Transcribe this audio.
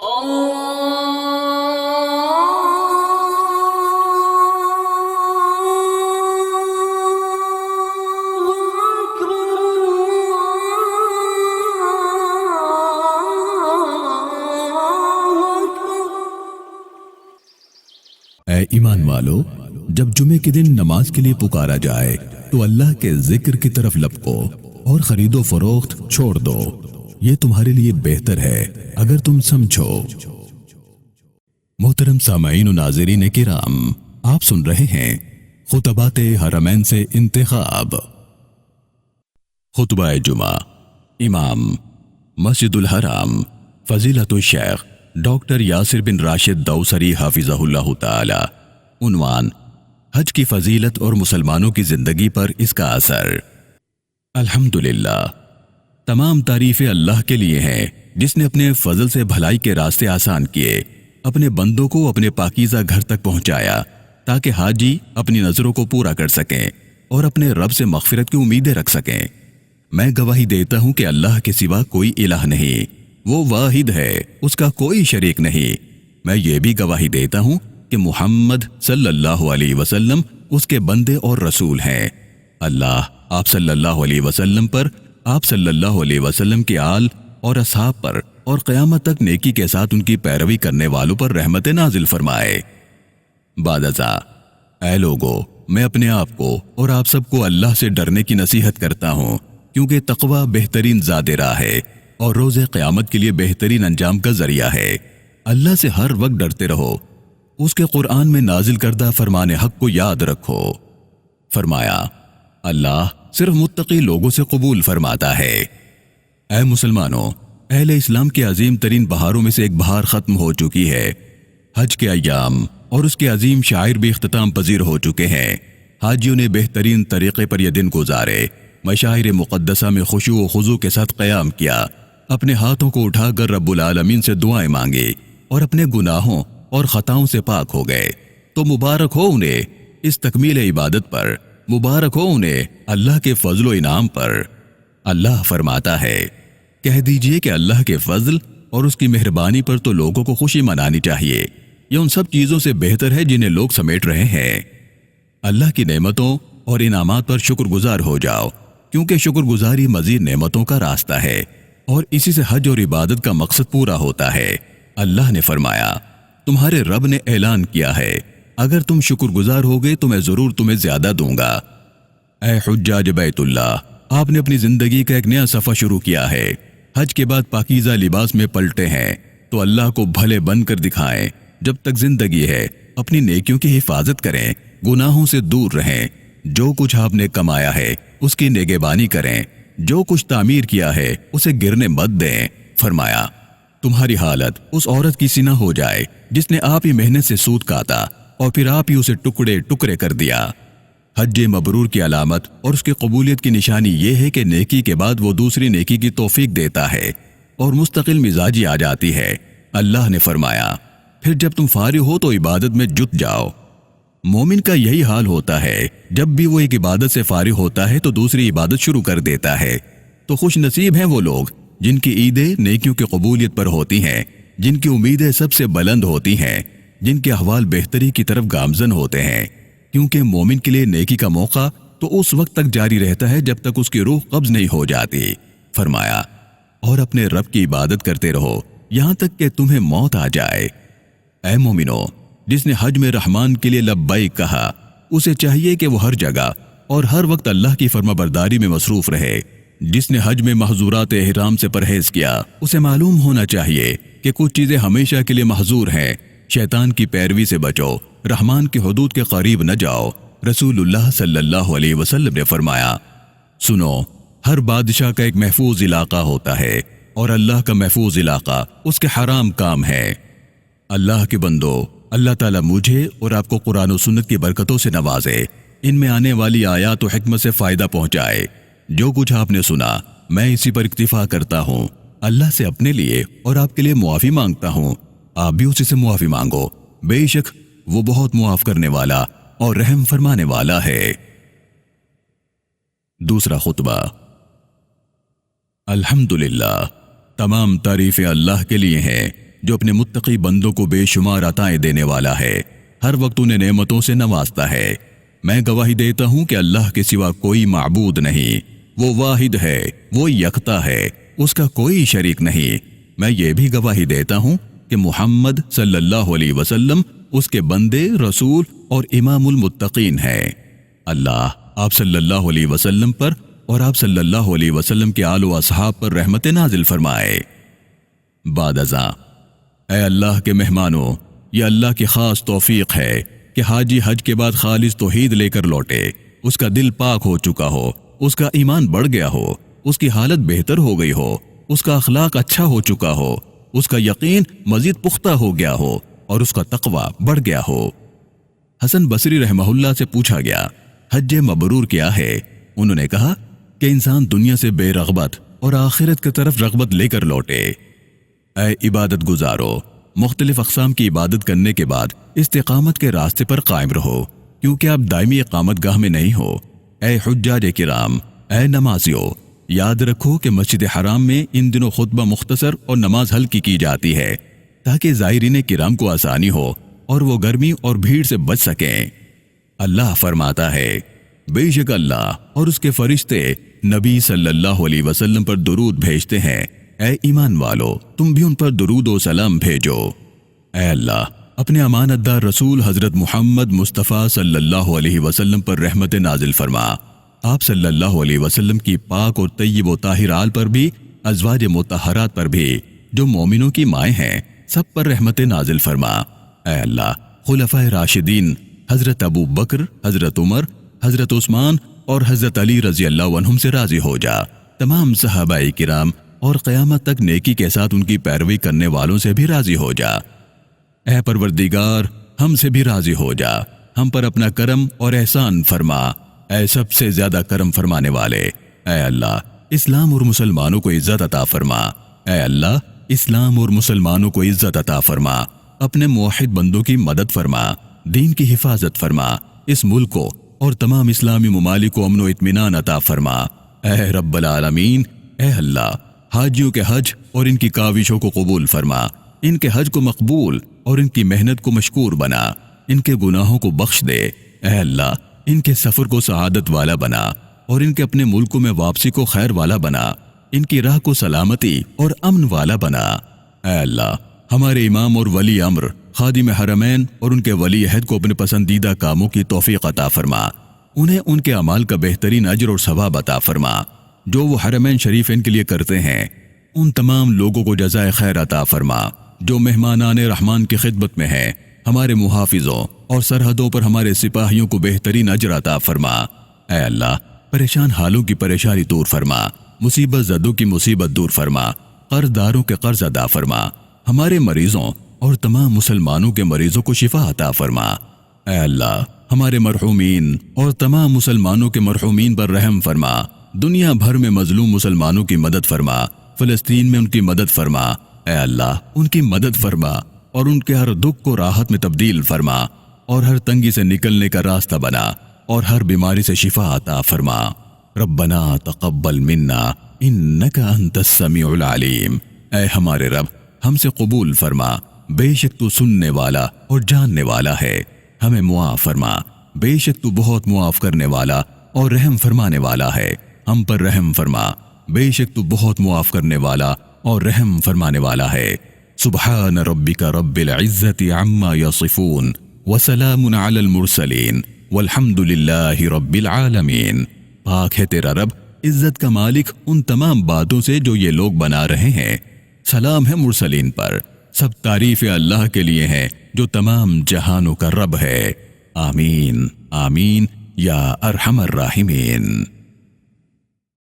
اے ایمان والو، جب جمعے کے دن نماز کے لیے پکارا جائے تو اللہ کے ذکر کی طرف لپکو اور خرید و فروخت چھوڑ دو، یہ تمہارے لیے بہتر ہے اگر تم سمجھو۔ محترم سامعین و ناظرین کرام، آپ سن رہے ہیں خطبات حرمین سے انتخاب۔ خطبہ جمعہ، امام مسجد الحرام فضیلت الشیخ ڈاکٹر یاسر بن راشد دوسری حافظہ اللہ تعالی۔ عنوان: حج کی فضیلت اور مسلمانوں کی زندگی پر اس کا اثر۔ الحمدللہ، تمام تعریفیں اللہ کے لیے ہیں جس نے اپنے فضل سے بھلائی کے راستے آسان کیے، اپنے بندوں کو اپنے پاکیزہ گھر تک پہنچایا تاکہ حاجی اپنی نظروں کو پورا کر سکیں اور اپنے رب سے مغفرت کی امیدیں رکھ سکیں۔ میں گواہی دیتا ہوں کہ اللہ کے سوا کوئی الہ نہیں، وہ واحد ہے، اس کا کوئی شریک نہیں۔ میں یہ بھی گواہی دیتا ہوں کہ محمد صلی اللہ علیہ وسلم اس کے بندے اور رسول ہیں۔ اللہ آپ صلی اللہ علیہ وسلم پر، آپ صلی اللہ علیہ وسلم کے آل اور اصحاب پر اور قیامت تک نیکی کے ساتھ ان کی پیروی کرنے والوں پر رحمت نازل فرمائے۔ بعد ازاں، اے لوگو، میں اپنے آپ کو اور آپ سب کو اللہ سے ڈرنے کی نصیحت کرتا ہوں، کیونکہ تقوی بہترین زاد راہ ہے اور روز قیامت کے لیے بہترین انجام کا ذریعہ ہے۔ اللہ سے ہر وقت ڈرتے رہو، اس کے قرآن میں نازل کردہ فرمان حق کو یاد رکھو۔ فرمایا، اللہ صرف متقی لوگوں سے قبول فرماتا ہے۔ اے مسلمانوں، اہل اسلام کے عظیم ترین بہاروں میں سے ایک بہار ختم ہو چکی ہے۔ حج کے ایام اور اس کے عظیم شاعر بھی اختتام پذیر ہو چکے ہیں۔ حاجیوں نے بہترین طریقے پر یہ دن گزارے، مشاعر مقدسہ میں خشوع و خضوع کے ساتھ قیام کیا، اپنے ہاتھوں کو اٹھا کر رب العالمین سے دعائیں مانگی اور اپنے گناہوں اور خطاؤں سے پاک ہو گئے۔ تو مبارک ہو انہیں اس تکمیل عبادت پر، مبارک ہو انہیں اللہ کے فضل و انعام پر۔ اللہ فرماتا ہے، کہہ دیجئے کہ اللہ کے فضل اور اس کی مہربانی پر تو لوگوں کو خوشی منانی چاہیے، یہ ان سب چیزوں سے بہتر ہے جنہیں لوگ سمیٹ رہے ہیں۔ اللہ کی نعمتوں اور انعامات پر شکر گزار ہو جاؤ، کیونکہ شکر گزاری مزید نعمتوں کا راستہ ہے اور اسی سے حج اور عبادت کا مقصد پورا ہوتا ہے۔ اللہ نے فرمایا، تمہارے رب نے اعلان کیا ہے، اگر تم شکر گزار ہوگے تو میں ضرور تمہیں زیادہ دوں گا۔ اے حجاج بیت اللہ، آپ نے اپنی زندگی کا ایک نیا صفحہ شروع کیا ہے۔ حج کے بعد پاکیزہ لباس میں پلٹے ہیں تو اللہ کو بھلے بن کر دکھائیں۔ جب تک زندگی ہے اپنی نیکیوں کی حفاظت کریں، گناہوں سے دور رہیں، جو کچھ آپ نے کمایا ہے اس کی نگہبانی کریں، جو کچھ تعمیر کیا ہے اسے گرنے مت دیں۔ فرمایا، تمہاری حالت اس عورت کی سی نہ ہو جائے جس نے آپ ہی محنت سے سود کاتا اور پھر آپ ہی اسے ٹکڑے ٹکڑے کر دیا۔ حج مبرور کی علامت اور اس کی قبولیت کی نشانی یہ ہے کہ نیکی کے بعد وہ دوسری نیکی کی توفیق دیتا ہے اور مستقل مزاجی آ جاتی ہے۔ اللہ نے فرمایا، پھر جب تم فارغ ہو تو عبادت میں جت جاؤ۔ مومن کا یہی حال ہوتا ہے، جب بھی وہ ایک عبادت سے فارغ ہوتا ہے تو دوسری عبادت شروع کر دیتا ہے۔ تو خوش نصیب ہیں وہ لوگ جن کی عیدیں نیکیوں کی قبولیت پر ہوتی ہیں، جن کی امیدیں سب سے بلند ہوتی ہیں، جن کے احوال بہتری کی طرف گامزن ہوتے ہیں، کیونکہ مومن کے لیے نیکی کا موقع تو اس وقت تک جاری رہتا ہے جب تک اس کی روح قبض نہیں ہو جاتی۔ فرمایا، اور اپنے رب کی عبادت کرتے رہو یہاں تک کہ تمہیں موت آ جائے۔ اے مومنو، جس نے حج میں رحمان کے لیے لبیک کہا، اسے چاہیے کہ وہ ہر جگہ اور ہر وقت اللہ کی فرما برداری میں مصروف رہے۔ جس نے حج میں محظورات احرام سے پرہیز کیا، اسے معلوم ہونا چاہیے کہ کچھ چیزیں ہمیشہ کے لیے محظور ہیں۔ شیطان کی پیروی سے بچو، رحمان کی حدود کے قریب نہ جاؤ۔ رسول اللہ صلی اللہ علیہ وسلم نے فرمایا، سنو، ہر بادشاہ کا ایک محفوظ علاقہ ہوتا ہے اور اللہ کا محفوظ علاقہ اس کے حرام کام ہے۔ اللہ کے بندو، اللہ تعالیٰ مجھے اور آپ کو قرآن و سنت کی برکتوں سے نوازے، ان میں آنے والی آیات و حکمت سے فائدہ پہنچائے۔ جو کچھ آپ نے سنا میں اسی پر اکتفا کرتا ہوں۔ اللہ سے اپنے لیے اور آپ کے لیے معافی مانگتا ہوں، آپ بھی اسی سے معافی مانگو، بے شک وہ بہت معاف کرنے والا اور رحم فرمانے والا ہے۔ دوسرا خطبہ۔ الحمدللہ، تمام تعریفیں اللہ کے لیے ہیں جو اپنے متقی بندوں کو بے شمار عطائیں دینے والا ہے، ہر وقت انہیں نعمتوں سے نوازتا ہے۔ میں گواہی دیتا ہوں کہ اللہ کے سوا کوئی معبود نہیں، وہ واحد ہے، وہ یکتا ہے، اس کا کوئی شریک نہیں۔ میں یہ بھی گواہی دیتا ہوں کہ محمد صلی اللہ علیہ وسلم اس کے بندے، رسول اور امام المتقین ہیں۔ اللہ آپ صلی اللہ علیہ وسلم پر اور آپ صلی اللہ علیہ وسلم کے آل و اصحاب پر رحمت نازل فرمائے۔ بعد ازاں، اے اللہ کے مہمانوں، یہ اللہ کی خاص توفیق ہے کہ حاجی حج کے بعد خالص توحید لے کر لوٹے، اس کا دل پاک ہو چکا ہو، اس کا ایمان بڑھ گیا ہو، اس کی حالت بہتر ہو گئی ہو، اس کا اخلاق اچھا ہو چکا ہو، اس کا یقین مزید پختہ ہو گیا ہو اور اس کا تقوی بڑھ گیا ہو۔ حسن بصری رحمہ اللہ سے پوچھا گیا، حج مبرور کیا ہے؟ انہوں نے کہا کہ انسان دنیا سے بے رغبت اور آخرت کی طرف رغبت لے کر لوٹے۔ اے عبادت گزارو، مختلف اقسام کی عبادت کرنے کے بعد استقامت کے راستے پر قائم رہو، کیونکہ آپ دائمی اقامت گاہ میں نہیں ہو۔ اے حجاج کرام، اے نمازیو، یاد رکھو کہ مسجد حرام میں ان دنوں خطبہ مختصر اور نماز ہلکی کی جاتی ہے تاکہ زائرین کرام کو آسانی ہو اور وہ گرمی اور بھیڑ سے بچ سکیں۔ اللہ فرماتا ہے، بے شک اللہ اور اس کے فرشتے نبی صلی اللہ علیہ وسلم پر درود بھیجتے ہیں۔ اے ایمان والو، تم بھی ان پر درود و سلام بھیجو۔ اے اللہ، اپنے امانت دار رسول حضرت محمد مصطفیٰ صلی اللہ علیہ وسلم پر رحمت نازل فرما۔ آپ صلی اللہ علیہ وسلم کی پاک اور طیب و طاہر آل پر بھی، ازواج مطہرات پر بھی، جو مومنوں کی مائیں ہیں، سب پر رحمت نازل فرما۔ اے اللہ، خلفائے راشدین حضرت ابو بکر، حضرت عمر، حضرت عثمان اور حضرت علی رضی اللہ عنہم سے راضی ہو جا۔ تمام صحابہ کرام اور قیامت تک نیکی کے ساتھ ان کی پیروی کرنے والوں سے بھی راضی ہو جا۔ اے پروردگار، ہم سے بھی راضی ہو جا، ہم پر اپنا کرم اور احسان فرما، اے سب سے زیادہ کرم فرمانے والے۔ اے اللہ، اسلام اور مسلمانوں کو عزت عطا فرما۔ اے اللہ، اسلام اور مسلمانوں کو عزت عطا فرما، اپنے موحد بندوں کی مدد فرما، دین کی حفاظت فرما، اس ملک کو اور تمام اسلامی ممالک کو امن و اطمینان عطا فرما۔ اے رب العالمین، اے اللہ، حاجیوں کے حج اور ان کی کاوشوں کو قبول فرما، ان کے حج کو مقبول اور ان کی محنت کو مشکور بنا، ان کے گناہوں کو بخش دے۔ اے اللہ، ان کے سفر کو سعادت والا بنا اور ان کے اپنے ملکوں میں واپسی کو خیر والا بنا، ان کی راہ کو سلامتی اور امن والا بنا۔ اے اللہ، ہمارے امام اور ولی امر خادم حرمین اور ان کے ولی عہد کو اپنے پسندیدہ کاموں کی توفیق عطا فرما، انہیں ان کے اعمال کا بہترین اجر اور ثواب عطا فرما جو وہ حرمین شریفین کے لیے کرتے ہیں۔ ان تمام لوگوں کو جزائے خیر عطا فرما جو مہمانان رحمان کی خدمت میں ہیں۔ ہمارے محافظوں اور سرحدوں پر ہمارے سپاہیوں کو بہترین اجر عطا فرما۔ اے اللہ، پریشان حالوں کی پریشانی دور فرما، مصیبت زدوں کی مصیبت دور فرما، قرض داروں کے قرض ادا فرما، ہمارے مریضوں اور تمام مسلمانوں کے مریضوں کو شفا عطا فرما۔ اے اللہ، ہمارے مرحومین اور تمام مسلمانوں کے مرحومین پر رحم فرما، دنیا بھر میں مظلوم مسلمانوں کی مدد فرما، فلسطین میں ان کی مدد فرما۔ اے اللہ، ان کی مدد فرما اور ان کے ہر دکھ کو راحت میں تبدیل فرما اور ہر تنگی سے نکلنے کا راستہ بنا اور ہر بیماری سے شفا عطا فرما۔ ربنا تقبل منا انک انت السمیع العلیم۔ اے ہمارے رب، ہم سے قبول فرما، بے شک تو سننے والا اور جاننے والا ہے۔ ہمیں معاف فرما، بے شک تو بہت معاف کرنے والا اور رحم فرمانے والا ہے۔ ہم پر رحم فرما، بے شک تو بہت معاف کرنے والا اور رحم فرمانے والا ہے۔ سبحان ربک رب العزت عما یصفون وسلام علی المرسلین والحمد للہ رب العالمین۔ پاک ہے تیرا رب، عزت کا مالک ان تمام باتوں سے جو یہ لوگ بنا رہے ہیں، سلام ہے مرسلین پر، سب تعریف اللہ کے لیے ہے جو تمام جہانوں کا رب ہے۔ آمین آمین یا ارحم الراحمین۔